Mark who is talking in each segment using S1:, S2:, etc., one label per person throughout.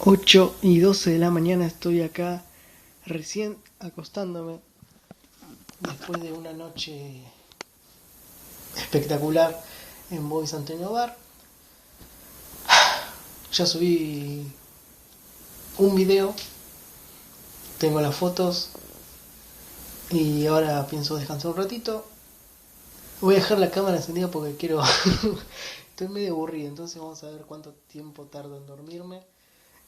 S1: 8:12 de la mañana estoy acá recién acostándome después de una noche espectacular en Boys Antonio Bar. Ya subí un video, tengo las fotos y ahora pienso descansar un ratito. Voy a dejar la cámara encendida porque quiero... Estoy medio aburrido, entonces vamos a ver cuánto tiempo tardo en dormirme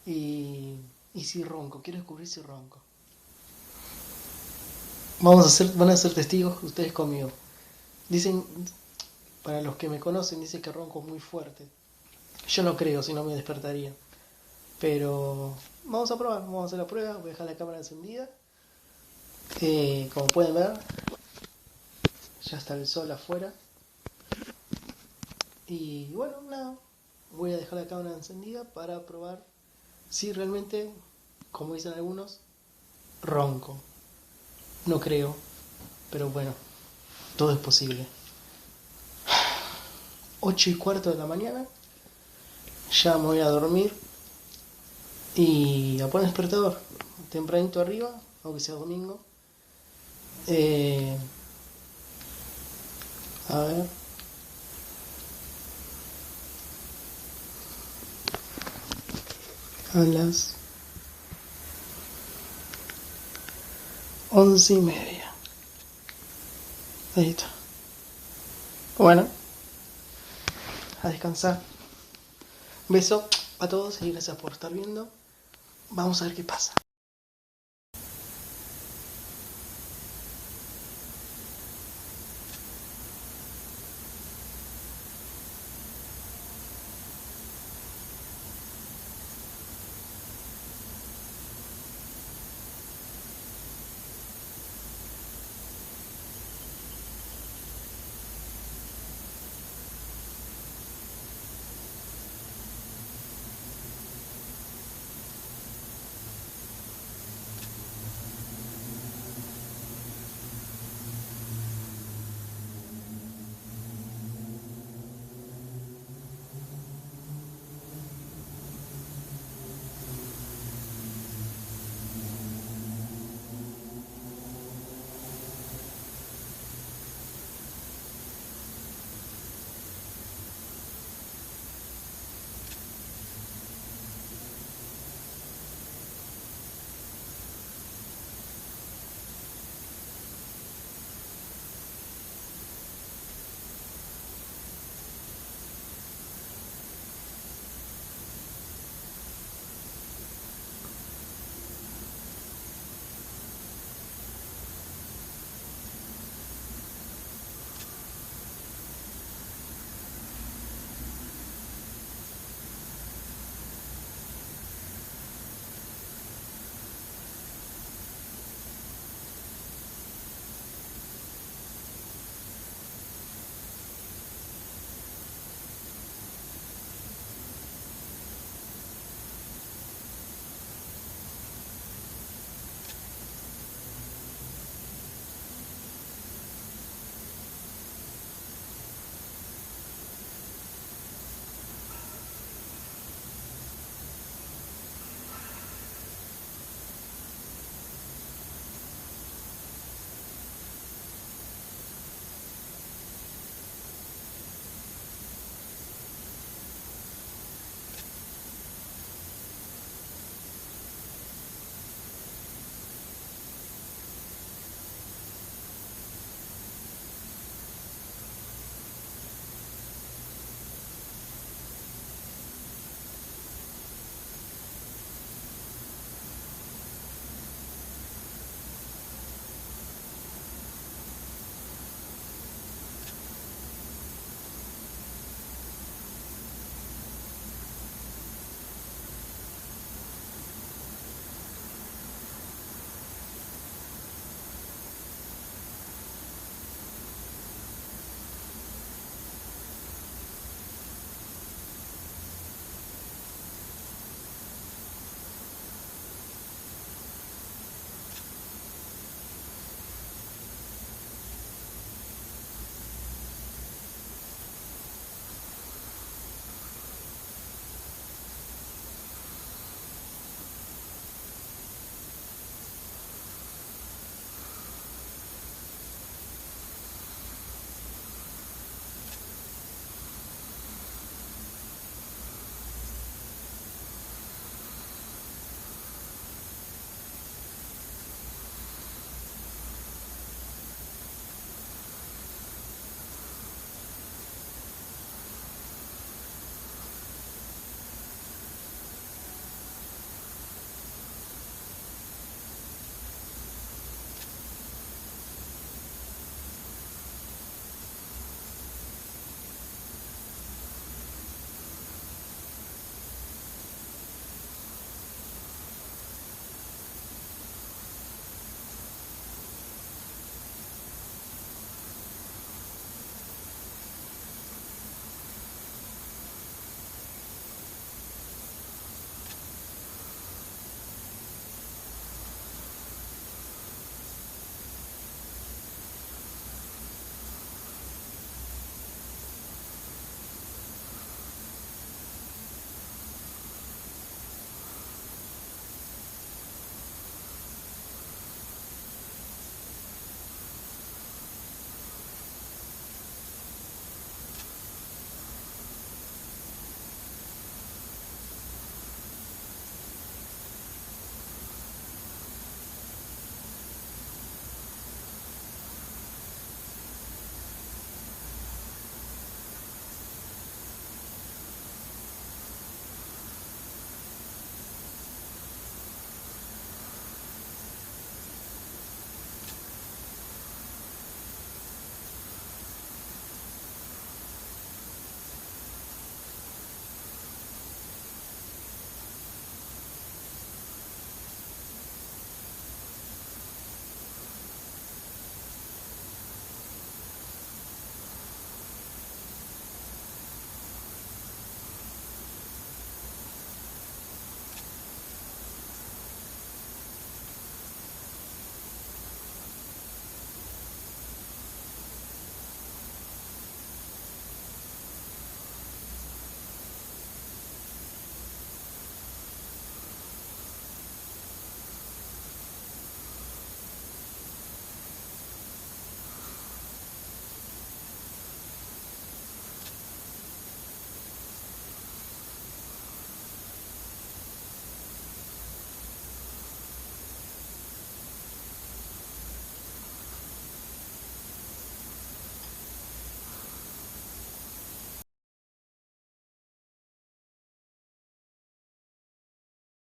S1: y si ronco, quiero descubrir si ronco. Van a ser testigos ustedes conmigo. Dicen, para los que me conocen, dicen que ronco muy fuerte. Yo no creo, si no me despertaría. Pero vamos a probar, vamos a hacer la prueba. Voy a dejar la cámara encendida. Como pueden ver, ya está el sol afuera. Y bueno, nada, voy a dejar la cámara encendida para probar si realmente, como dicen algunos, ronco. No creo, pero bueno, todo es posible. 8:15 de la mañana, ya me voy a dormir y a poner despertador tempranito arriba, aunque sea domingo. A ver, a las 11:30. Ahí está. Bueno, a descansar. Beso a todos y gracias por estar viendo. Vamos a ver qué pasa.